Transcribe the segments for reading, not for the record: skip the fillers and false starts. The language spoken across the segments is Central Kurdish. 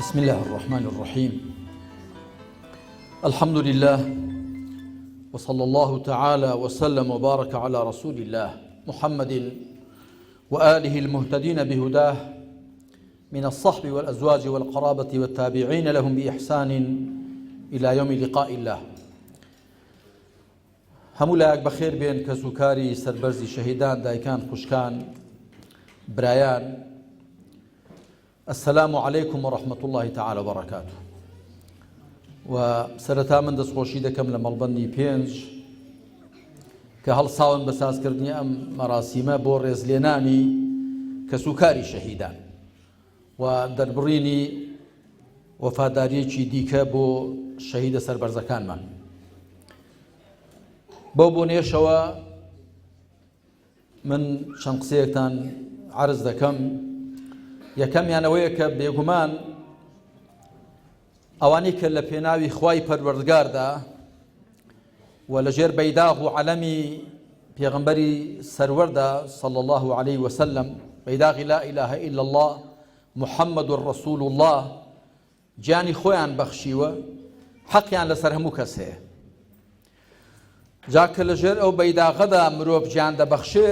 بسم الله الرحمن الرحيم. الحمد لله وصلى الله تعالى وسلم وبارك على رسول الله محمد وآله المهتدين بهداه من الصحب والأزواج والقرابة والتابعين لهم بإحسان إلى يوم لقاء الله. هەموو لایەک بەخێر بێن کە سوکاری سەربەرزی شەهیدان، دایکان، خوشکان، برایان. السلام عليكم ورحمة الله تعالى وبركاته. وسرەتا من دەستخۆشی دەکەم لە مەڵبەندی پێنج کە هەڵساون بەسازکردنی ئەم مەراسیمە بۆ ڕێزلێنانی کە سوکاری شەهیدان و دەربڕینی وەفاداریەکی دیکە بۆ شەهیدە سەربەرزەکانمان. بەو بۆنێشەوە من چەند قسەیەکتان عرض دەکەم. یەکەمیان ئەوەیە کە بێگومان ئەوانەی کە لە پێناوی خوای پەروەردگاردا و لەژێر بەیداغ و عەلەمی پێغەمبەری سەروەردا صلی الله عليه وسلم، بەیداغی لا إله إلا الله محمد رسول الله، گیانی خۆیان بەخشیوە، حەقیان لەسەر هەموو کەس هەیە. جا کە لەژێر ئەو بەیداغەدا مرۆڤ گیان دەبەخشێ،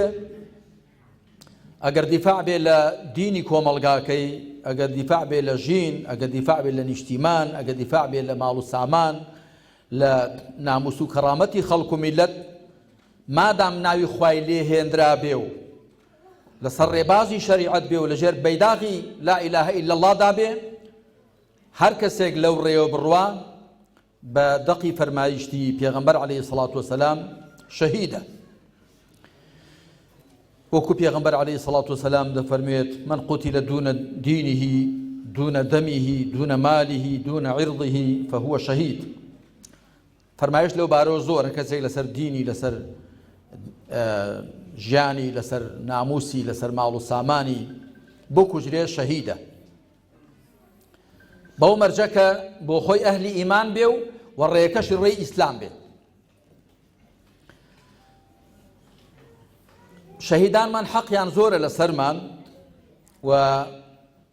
ئەگەر دیفاع بێ لە دینی کۆمەڵگاکەی، ئەگەر دیفاع بێ لە ژین، ئەگەر دیفاع بێ لە نیشتیمان، ئەگەر دیفاع بێ لە ماڵ و سامان، لە ناموس و کەڕامەتی خەڵک و میلەت، مادام ناوی خوای لێ هێندرا بێ و لەسەر ڕێبازی شەریعەت بێ و لەژێر بەیداغی لا إله إلا الله دا بێ، هەر کەسێک لەو ڕێوە بڕوا بە دەقی فەرمایشتی پێغەمبەر عەلەیهی سەڵات وسەلام شەهیدە. وەکو پێغەمبەر عەلەیهی سەڵات وسەلام دەفەرموێت: من قتل دون دينه دون دمه دون ماله دون عرضه فهو شهيد. فەرمایش لەو بارەوە زۆرە، کەسێک لەسەر دینی، لەسەر ژیانی، لەسەر ناموسی، لەسەر ماڵ و سامانی بکوژرێ شەهیدە. بەو مەرجەکە بۆ خۆی ئەهلی ئیمان بێ و ڕێیەکەشی ڕێی ئیسلام بێت. شەهیدانمان حەقیان زۆرە لەسەرمان و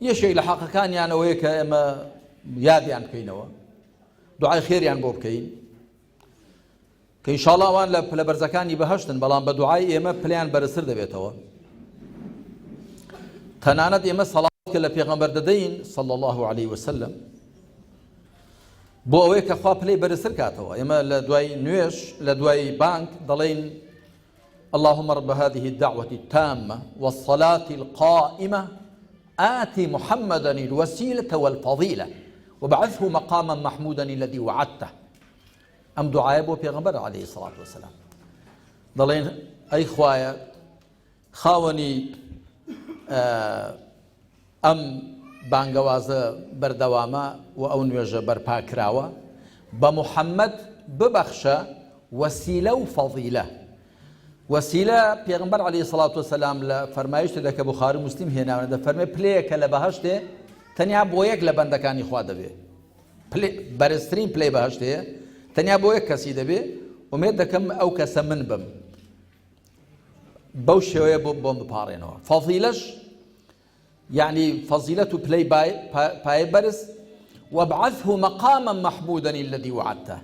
یەشێک لە حەقەکانیان ئەوەیە کە ئێمە یادیان بکەینەوە، دوعای خێریان بۆ بکەین کە ئینشاڵڵا ئەوان لە پلە بەرزەکانی بەهەشتن، بەڵام بە دوعای ئێمە پلیان بەرزتر دەبێتەوە. تەنانەت ئێمە سەڵات کە لە پێغەمبەر دەدەین صلی الله عليه وسلم بۆ ئەوەیە کە خوا پلەی بەرزتر کاتەوە. ئێمە لە دوای نوێژ، لە دوای بانگ دەڵێن: اللهم رب هذه الدعوة التامة والصلاة القائمة آت محمدا الوسيلة والفضيلة وابعثه مقاما محمودا الذي وعدته. ئەم دوعایە بۆ پێغەمبەر عەلەیهی سەڵات وسەلام دەڵێن: ئەی خوایە، خاوەنی ئەم بانگەوازە بەردەوامە و ئەو نوێژە بەرپا کراوە، بە موحەممەد ببەخشە وەسیلە و فەضیلە. وەسیلە پێغەمبەر عەلەیهی سەڵات وسەلام لە فەرمایشتێدا کە بوخاری و موسلیم هێناونە دەفەرمێ پلەیەکە لە بەهەشتێ تەنیا بۆ یەک لە بەندەکانی خوا دەبێ. بەرزترین پلەی بەهەشتەیە تەنیا بۆ یەک کەسی دەبێ. ومێد دەکەم ئەو کەسە من بم، بەو شێوەیە بۆم بپاڕێنەوە. فەضیلەش یعنی فەضیلەت و پلەی پایە بەرز. وابعثه مقاما محمودا الذي وعدته.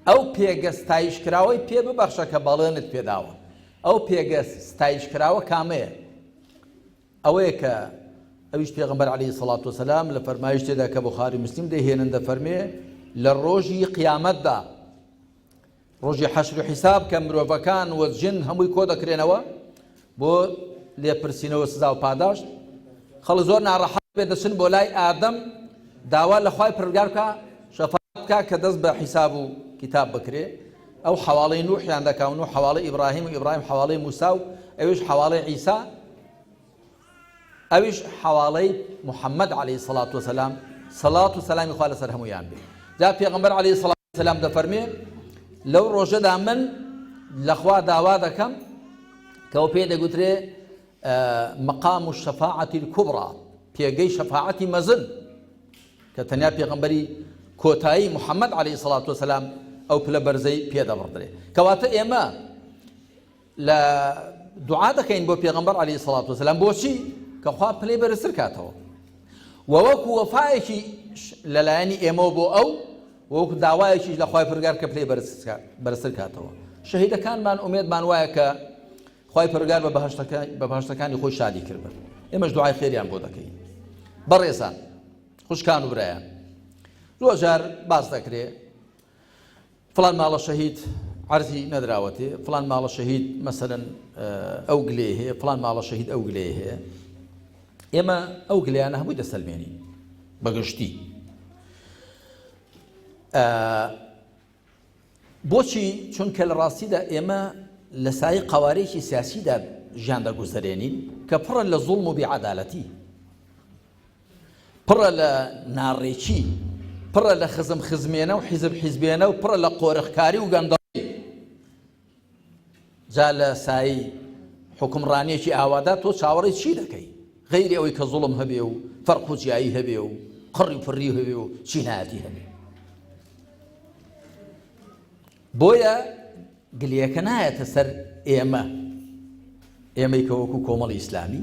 ئەو پێگە ستایشکراوەی پێ ببەخشە کە بەڵێنت پێداوە. ئەو پێگە ستایشکراوە کامەیە؟ ئەوەیە کە ئەویش پێغەمبەر عەلەیهی سەڵات وسەلام لە فەرمایشتێدا کە بوخاری موسلیم دەهێنن دەفەرمێ: لە ڕۆژی قیامەتدا، ڕۆژی حەشر و حیساب کە مرۆڤەکان و جن هەمووی کۆ دەکرێنەوە بۆ لێپرسینەوە سزا و پاداشت، خەڵک زۆر ناڕەحەت بێ دەچن بۆ لای ئادەم داوا لە خوای پەروەردگار بکە، شەفاعەت بکە کە دەست بە حیساب و کتاب بکرێ. ئەو حەواڵەی نوحیان دەکەون و حەواڵەی ئیبراهیم و ئیبراهیم حەواڵەی موسا و ئەویش حەواڵەی عیسا، ئەویش حەواڵەی محەممەد عەلەیهی سەڵات وسەلام، سەڵات و سەلامی خوا لەسەر هەموویان بێ. جا پێغەمبەر عەلەیهی سەڵات وسەلام دەفەرمێ: لەو ڕۆژەدا من لەخوا داوا دەکەم کە ئەو پێ دەگوترێ مەقام الشەفاعەتی الکوبڕا، پێگەی شەفاعەتی مەزن، کە تەنیا پێغەمبەری کۆتایی محەممەد عەلەیهی سەڵات وسەلام ئەو پلە بەرزەی پێدەبڕدرێ. کەواتە ئێمە لە دوعا دەکەین بۆ پێغەمبەر عەلەیهی سەڵات وسەلام. بۆچی؟ کە خوا پلەی بەرزتر کاتەوە. وەوەکو وەفایەکی لەلایەنی ئێمە بۆ ئەو وەوەکو داوایەکیش لە خوای پەروەردگار کە پلەی بەرزتر کاتەوە. شەهیدەکانمان ئومێدمان وایە کە خوای پەروەردگار بە بەهەشتەکانی خۆی شادی کردبن. ئێمەش دوعای خێریان بۆ دەکەین. بەڕێزان خوشکان و برایان، زۆر جار باس دەکرێت فڵان ماڵە شەهید عەرزی نەدراوەتێ، فڵان ماڵە شەهید مەسەلەن ئەو گلێ هەیە، فڵان ماڵە شەهید ئەو گلێ هەیە. ئێمە ئەو گلەیانە هەمووی دەسەلمێنین بەگشتی. بۆچی؟ چونکە لە ڕاستیدا ئێمە لە سایە قەوارەیەکی سیاسیدا ژیان دەگوزەرێنین کە پڕە لە زوڵم و بێعەدالەتی، پڕە لە ناڕێکی، پڕە لە خزم خزمێنە و حیزب حیزبێنە و پڕە لە قۆرەخکاری و گەندەڵی. جا لە سایی حکومڕانیەکی ئاوادا تۆ چاوەڕێی چی دەکەی؟ غەیری ئەوەی کە زوڵم هەبێ و فەرق و جیایی هەبێ و قڕی و پڕی هەبێ و چینایەتی هەبێ. بۆیە گلەیەکە نایەتە سەر ئێمەی کە وەکو کۆمەڵی ئیسلامی.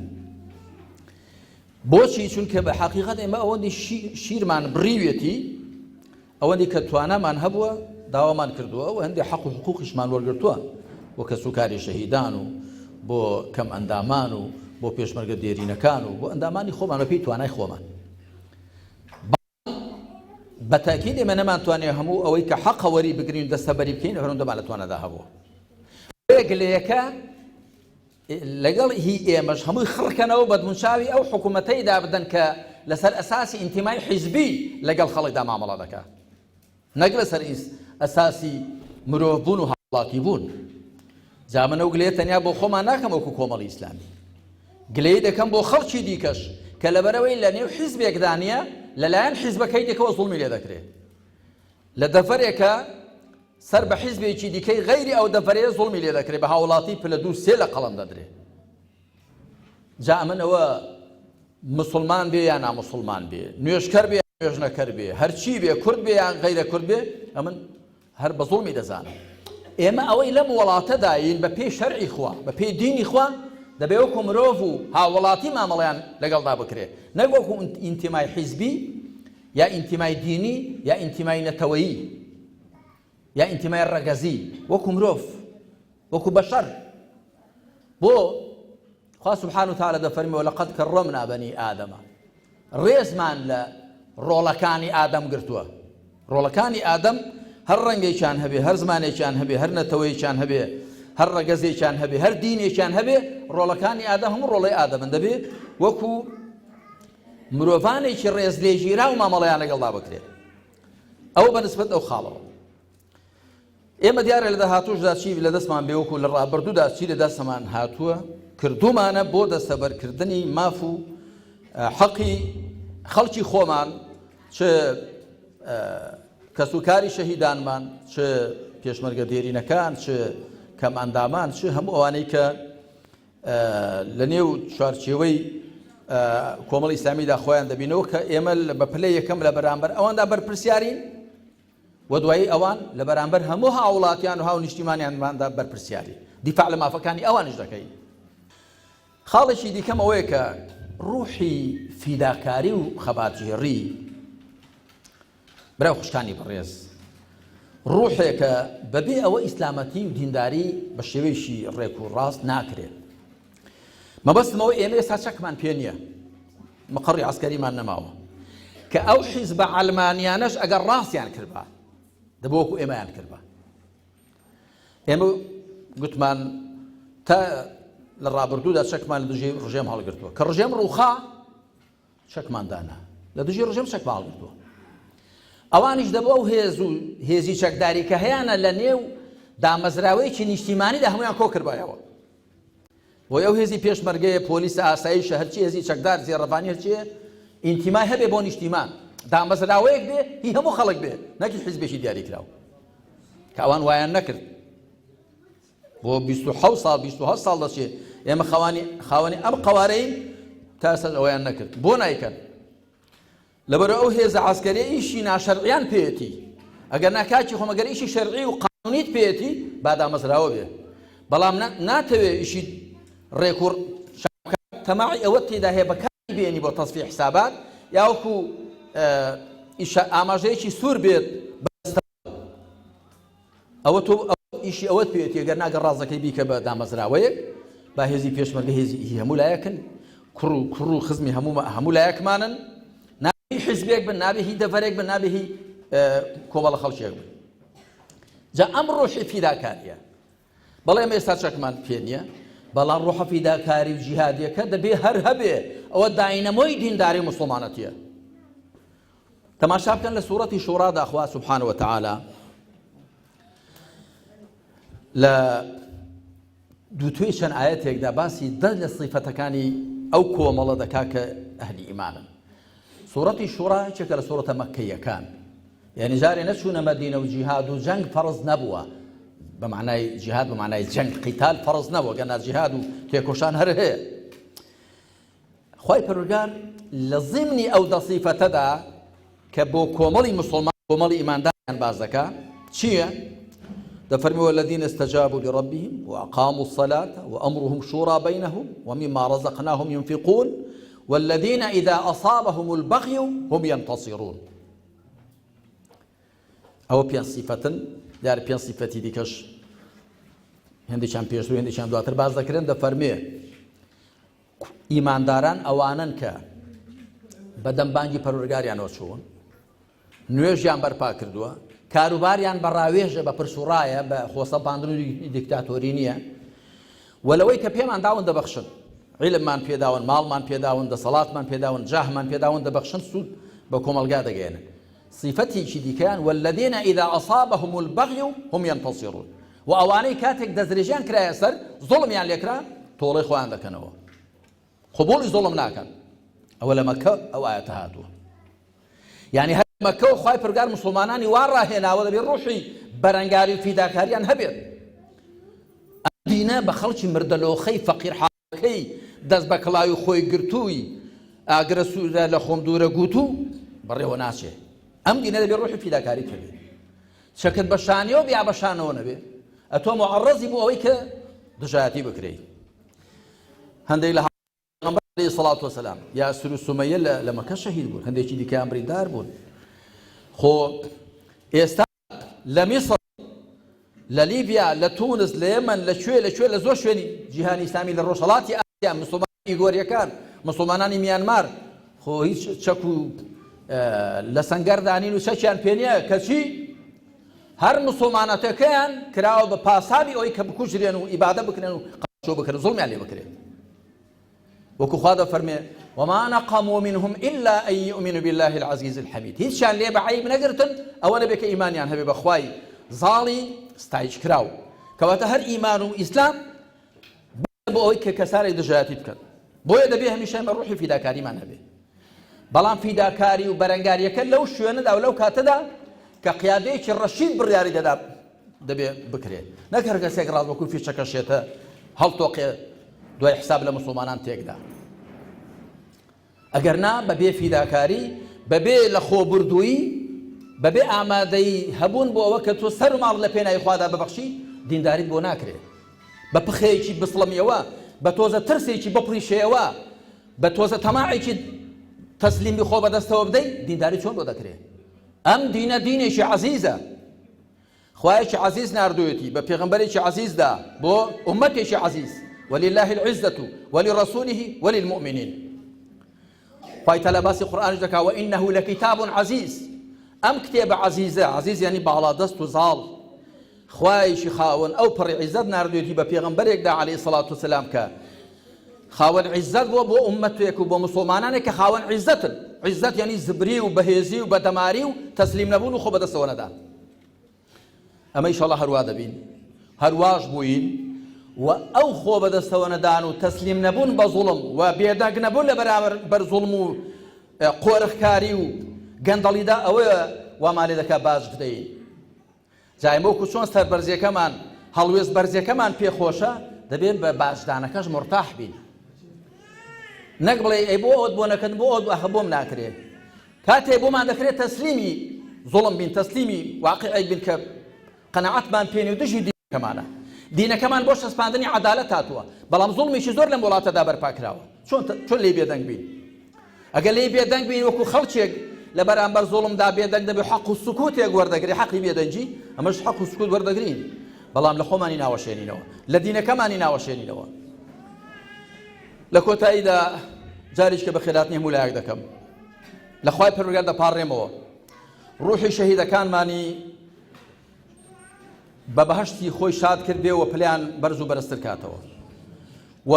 بۆچی؟ چونکە بە حەقیقەت ئێمە ئەوەندی شیرمان بڕیوێتی، ئەوەندی کە توانامان هەبووە داوامان کردووە و هەندێک حەق و حقوقیشمان وەرگرتووە، بۆ کە سوکاری شەهیدان و بۆ کەم ئەندامان و بۆ پێشمەرگە دێرینەکان و بۆ ئەندامانی خۆمان و پێی توانای خۆمان. بە تاکید ئێمە نەمانتوانێت هەموو ئەوەی کە حەقە وەری بگرین دەستەبەری بکەین هەروەندەمان لە توانەدا هەبووە. گلەیەکە لەگەڵ هی ئێمەش هەمووی خڕکەنەوە بەدمونچاوی ئەو حکوومەتەیدا بدەن کە لەسەر ئەساسی ئینتیمای حیزبی لەگەڵ خەڵکدا مامەڵە دەکات، نەک لەسەر ئەساسی مرۆڤبوون و هاوڵاتی بوون. جا من ئەو گلەیە تەنیا بۆ خۆمان ناکەم وەکو کۆمەڵی ئیسلامی، گلەیە دەکەم بۆ خەڵکی دیکەش کە لەبەرەوەی لە نێو حیزبێکدا نیە لەلایەن حیزبەکەی دیکەوە زوڵمی لێ دەکرێت. لە دەفەرێکە سەر بە حیزبێکی دیکەی غەیری ئەو دەفەرەیە زوڵمی لێ دەکرێت، بە هاوڵاتی پلە دوو سێ لە قەڵەم دەدرێت. جا ئەمنەوە مسلمان بێ یا نامسلمان بێ، نوێژکەر بێ یا نوێژنەکەر بێ، هەرچی بێ، کورد بێ یا غەیرە کورد بێ، ئەمن هەر بە زوڵمی دەزانم. ئێمە ئەوەی لەم وڵاتەداین بە پێی شەرعی خوا، بە پێی دینی خوا دەبێ وەکو مرۆڤ و هاوڵاتی مامەڵەیان لەگەڵدا بکرێت، نەک وەکو ئینتیمای حیزبی یا ئینتیمای دینی یا ئینتیمای نەتەوەیی یا ئینتیمای ڕەگەزی، وەکو مرۆڤ، وەکو بەشەر. بۆ خوا سبحانه وتعالى دەفەرمێ وەلەقەد کەڕەمنا بەنی ئادەمە، ڕێزمان لە ڕۆڵەکانی ئادەم گرتووە. ڕۆڵەکانی ئادەم هەر ڕەنگێکیان هەبێ، هەر زمانێکیان هەبێ، هەر نەتەوەیەکیان هەبێ، هەر ڕەگەزێکیان هەبێ، هەر دینێکیان هەبێ، ڕۆڵەکانی ئادەم هەموو ڕۆڵەی ئادەمن، دەبێ وەکو مرۆڤانێکی ڕێز لێژیرا و مامەڵەیان لەگەڵدا بکرێت. ئەو بەنسبەت ئەو خاڵەوە. ئێمە دیارە لە داهاتووشدا چی لە دەستمان بێ وەکو لە ڕابردوودا چی لە دەستمان هاتووە کردومانە بۆ دەستەبەرکردنی ماف و حەقی خەڵکی خۆمان، چ کەسوکاری شەهیدانمان، چ پێشمەرگە دێرینەکان، چ کەم ئەندامان، چ هەموو ئەوانەی کە لە نێو چوارچێوەی کۆمەڵی ئیسلامیدا خۆیان دەبینەوە کە ئێمە بە پلەی یەکەم لە بەرامبەر ئەواندا بەرپرسیارین و دوایی ئەوان لە بەرامبەر هەموو هاوڵاتیان و هاو نیشتیمانیانماندا بەرپرسیاری دیفاع لە مافەکانی ئەوانش دەکەین. خاڵێکی دیکەم ئەوەیە کە ڕوحی فیداکاری و خەباتژێڕی برای خوشکانی بەڕێز ڕوحێکە بەبێ ئەوە ئیسلامەتی و دینداری بە شێوەیەکی ڕێک و ڕاست ناکرێت. مەبەستمەوە ئێمە ئێستا چەکمان پێ نییە، مەقەڕی عەسکەریمان نەماوە کە ئەو حیزبە عەلمانیانەش ئەگەر ڕاستیان کردبا دەبێ وەکو ئێمەیان کردبا. ئێمە گوتمان تا لە ڕابردوودا چەکمان لە دژی ڕژێم هەڵگرتووە کە ڕژێم ڕووخا چەکمان دانا، لە دژی ڕژێم چەکمان هەڵگرتووە. ئەوانیش دەبێ ئەو هێزی چەکداری کە هەیەە لە نێو دامەزراوەیەکی نیشتیمانیدا هەمویان کۆ کردبایەوە. بۆی ئەو هێزی پێشمەرگەیە، پۆلیسە، ئاسایشە، هەرچی هێزی چەکدار، زێڕەفانی هەرچیە ئینتیمای هەبێ بۆ نیشتیمان، دامەزراوەیەک بێ هی هەموو خەڵک بێ، نەکی حیزبێکی دیاری کراوە کە ئەوان وایان نەکرد. بۆ 27 ساڵ 27 ساڵ دەچێت ئێمە خاوەنی ئەم قەوارەین تا ئێستا ئەویان نەکرد. بۆ نایکەن؟ لەبەرەوە ئەو هێزە عەسکەریە ئیشی ناشەرعیان پێیەتی، ئەگەر ناکاتی خۆم ئەگەر ئیشی شەرعی و قانونیت پێیەتی با دامەزراوە بێ، بەڵام ناتەوێ ئیشی ڕێک و تەماعی ئەوە تێدا هەیە بەکاری بێنی بۆ تەصفیە حسابات، یاوەکو ئاماژەیەکی سوور بێت ئەوە تۆ ئیشی ئەوەت پێێت گەر ناگە ڕازەکەی بیکە بە دامەزراوەیەک با هێزی پێشمەرگە هێزی هەموو لایەکن کوڕ و خزمی هەموو لایەکمانن نابێ حیزبێک بن نابێ هی دەڤەرێک بن نابێ هی کۆمەڵە خەڵکێک بن جا ئەم ڕۆحی فیداکاریە بەڵێ ئێمە ئێستا چەکمان پێ نییە بەڵام ڕۆحە فیداکاری و جیهادیەکە دەبێ هەر هەبێ ئەوە داینەمۆی دینداری موسڵمانەتیە تەماشا بکەن لە سوورەتی شوڕادا خوا سوبحانه وتعالى لە دووتوێ چەند ئاەتێکدا باسی دەست لە صیفەتەکانی ئەو کۆمەڵە دەکا کە ئەهلی ئیمانن سوورەتی شوڕا چێکە لە سوورەتە مەککەیەکان یعنی جارێ نەچوونە مەدینە و جیهاد و جەنگ فەرز نەبووە بە معنای جیهاد بە معنای جەنگ قیتال فەرز نەبووە گەنە جیهاد و تێکۆشان هەر هەیە خوای پەروەردگار لە ضیمنی ئەو دە صیفەتەدا کە بۆ کۆمەڵی مسلمان کۆمەڵی ئیمانداریان باز دەکا چییە؟ دەفەرمی والذین استجابوا لربهم وأقاموا الصلاة وأمرهم شورى بينهم ومما رزقناهم ينفقون والذين إذا أصابهم البغي هم ينتصرون ئەوە پێنج صیفەتن دیارە پێنج صیفەتی دیکەش هەندێکیان پێشتر و هەندێکیان دواتر باز دەکرێن دەفەرمێ ئیمانداران ئەوانن کە بەدەمبانگی پەروەردگاریانەوە چوون نوێژیان بەرپا کردووە کاروباریان بەڕاوێژە بە پرسوڕایە بە خۆسەپاندن و دیکتاتۆری نییە وەلەوەی کە پێمان داون دەبەخشن عیلممان پێداون ماڵمان پێداون دەسەڵاتمان پێداون جاهمان پێداون دەبەخشن سوود بە کۆمەلگا دەگەێنن صیفەتێکی دیکەیان والذین إذا أصابهم البغي هم ينتصرون و ئەوانەی کاتێک دەستدرێژیان کرایە سەر زوڵمیان لێکرا تۆڵەی خۆیان دەکەنەوە قبوڵی زوڵم ناکەن ئەوە لە مەککە ئەو ئاەتە هاتووە یعنی هەر مەککە و خوای پەروەردگار موسڵمانانی وا ڕاهێناوە دەبێت ڕۆحی بەرەنگاری و فیداکاریان هەبێت ئەم دینە بە خەڵکی مردەلۆخەی فەقیر حاڵەکەی دەست بە کڵاوی خۆی گرتووی ئاگرە سوورە لە خۆم دوورە گوتوو بەڕێوە ناچێت ئەم دینە دەبێت ڕۆحی فیداکاری پێبێت چەکت بە شانیەوە بیا بە شانەوە نەبێت ئەتۆ معەڕەزی بوو ئەوەی کە دژایەتی بکرێت هەندێک لە پێغەمبەر عەلەیهی سەڵات وەسەلام یاسر و سومەیە لە مەکە شەهید بوون هەندێکی دیکەیان بریندار بوون خۆ ئێستا لە میسر لە لیبیا لە تونس لە یەمەن لەکوێ لە زۆر شوێنی جیهانی ئیسلامی لە ڕۆژهەڵاتی ئاسیا موسڵمانانی گۆریەکان مسلمانانی میانمار خۆ هیچ چەک و لە سەنگەردانین و چەکیان پێ نییە کەچی هەر مسلمانەتەکەیان کراوە بە پاسابی ئەوەی کە بکوژرێن و ئیبادە بکرێن و قەشۆ بکرێن زوڵمیان لێ بکرێن وەکو خوا دەفەرمێ وما نقموا منهم إلا أن يؤمنوا بالله العزيز الحميد هیچیان لێ بە عەیب نەگرتن ئەوە نەبێت کە ئیمانیان هەبێ بە خوای زاڵی ستایج کراو کەواتە هەر ئیمان و ئیسلام بۆ ئەوەی کە کەسارێک دژایەتی بکەن بۆیە دەبێ هەمیشە بە ڕۆحی فیداکاریمان هەبێ بەڵام فیداکاری و بەرەنگاریەکە لەو شوێنەدا و لەو کاتەدا کە قیادەیەکی ڕەشید بڕیاری دەدا دەبێ بکرێت نەک هەر کەسێک ڕاست بە کوفی چەکەشێتە هەڵتۆقێ دوای حساب لە مسلمانان تێکدا ئەگەر نا بەبێ فیداکاری بەبێ لە خۆبردووی بەبێ ئامادەی هەبوون بۆ ئەوە کە تۆ سەر و ماڵ لە پێناوی خوادا ببەخشی دینداریت بۆ ناکرێت بە پخەیەکی بسڵەمیەوە بە تۆزە ترسێکی بپڕیشەیەوە بە تۆزە تەماعێکی تەسلیمی خۆ بەدەستەوە بدەیت دینداری چۆن بۆ دەکرێت ئەم دینە دینێکی عەزیزە خوایەکی عەزیز ناردوویەتی بە پێغەمبەرێکی عەزیزدا بۆ ئوممەتێکی عەزیز ولله العزة ولرسوله وللمؤمنين خوای تەعالی باسی قورئانش دەکا وإنه لكتاب عزيز ئەم کتێبە عەزیزە عەزیز یعنی باڵا دەست و زاڵ خوایشی خاوەن ئەو پڕی عیزەت ناردوویەتی بە پێغەمبەرێکدا عەلەیهی سەڵات وسەلام کە خاوەن عیزەت بۆ ئوممەتێک و بۆ مسلمانانێک کە خاوەن عیزەتن عیزەت یعنی زبری و بەهێزی و بەدەماری و تەسلیم نەبوون و خۆ بەدەستەوە نەدان ئەمە ئینشاءڵڵا هەروە دەبین هەرواش بووین و ئەو خۆ بەدەستەوە نەدان و تەسلیم نەبوون بە زوڵم و بێدەنگ نەبوون لە بەرامبەر زوڵم و قۆرخکاری و گەندەڵیدا ئەوەیە وامان لێ دەکا باش بدەین جایمەوەکو چۆن سەربەرزیەکەمان هەڵوێست بەرزیەکەمان پێخۆشە دەبێت بە باشدانەکەش مرتاح بین نەک بڵێ ئەی بۆ ئەوت بۆ نەکەن بۆ ئەوت ئەخە بۆم ناکرێت کاتێ بۆمان دەکرێت تەسلیمی زوڵم بین تەسلیمی واقعی بین کە قەنەعەتمان پێنی و دژی دینەکەمانە دینەکەمان بۆ شەسپاندنی عەدالەت هاتووە بەڵام زوڵمیشی زۆر لەم وڵاتەدا بەرپا کراوە چۆن لێ بێدەنگ بین ئەگەر لێی بێدەنگ بین وەکو خەڵکێک لە بەرامبەر زوڵمدا بێدەنگ دەبێ حەق و سکوتێک وەردەگری حەقی بێدەنگی ئەمەش حەق و سکوت وەردەگرین بەڵام لە خۆمانی ناوەشێنینەوە لە دینەکەمانی ناوەشێنینەوە. لە کۆتاییدا جاریش کە بە خێراتنی هەموو لایەک دەکەم لە خوای پەروەردگار دەپاڕێمەوە ڕوحی شەهیدەکانمانی بە بەهەشتی خۆی شاد کردێ و پلیان بەرز و بەرزتر کاتەوە و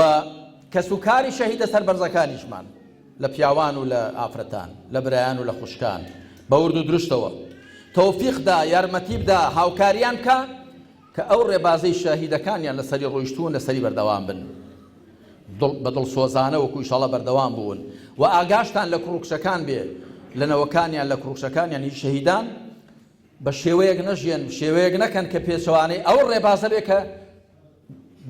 کەسوکاری شەهیدە سەر بەرزەکانیشمان لە پیاوان و لە ئافرەتان لە برایان و لە خوشکان بە ورد و درشتەوە تەوفیقدا یارمەتی بدا هاوکاریان بکە کە ئەو ڕێبازەی شەهیدەکانیان لەسەری ڕۆیشتوون لەسەری بەردەوام بن بە دڵسۆزانە وەکو ئینشاڵڵا بەردەوام بوون و ئاگاشتان لە کوڕکشەکان بێ لە نەوەکانیان لە کوڕکشەکانیان هیچ شەهیدان بە شێوەیەک نەژێن شێوەیەک نەکەن کە پێچەوانەی ئەو ڕێبازە بێ کە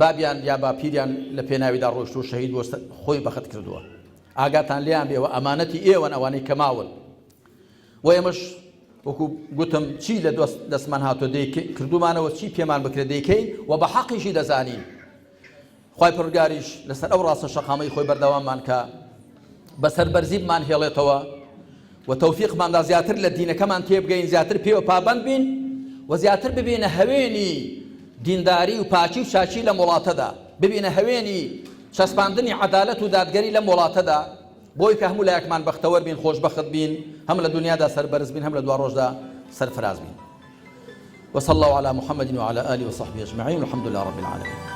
بابیان یا باپیریان لە پێناویدا ڕۆیشت و شەهید بۆ خۆی بەخت کردووە. ئاگاتان لێیان بێەوە ئەمانەتی ئێوەن ئەوانەی کەماون و ئێمەش وەکو گوتم چی لە دەستمان هاتۆ کردومانەوە چی پێمان بکرێ دەیکەین و بە حەقیشی دەزانین. خوای پەروەردگاریش لەسەر ئەو ڕاستە شەقامەی خۆی بەردەواممان کە بەسەر بەرزیبمان هێڵێتەوە و تەوفیقماندا زیاتر لە دینەکەمان تێبگەین زیاتر پێوە پابەند بین و زیاتر ببینە هەوێنی دینداری و پاچی و چاچی لە وڵاتەدا ببینە هەوێنی چەسپاندنی عەدالەت و دادگەری لەم وڵاتەدا بۆی کە هەموو لایەکمان بەختەوەر بین خۆشبەخت بین هەم لە دنیادا سەربەرز بین هەم لە دوا ڕۆژدا سەرفراز بین. وصلى الله على محمد وعلى آله وصحبه أجمعين والحمد لله رب العالمين.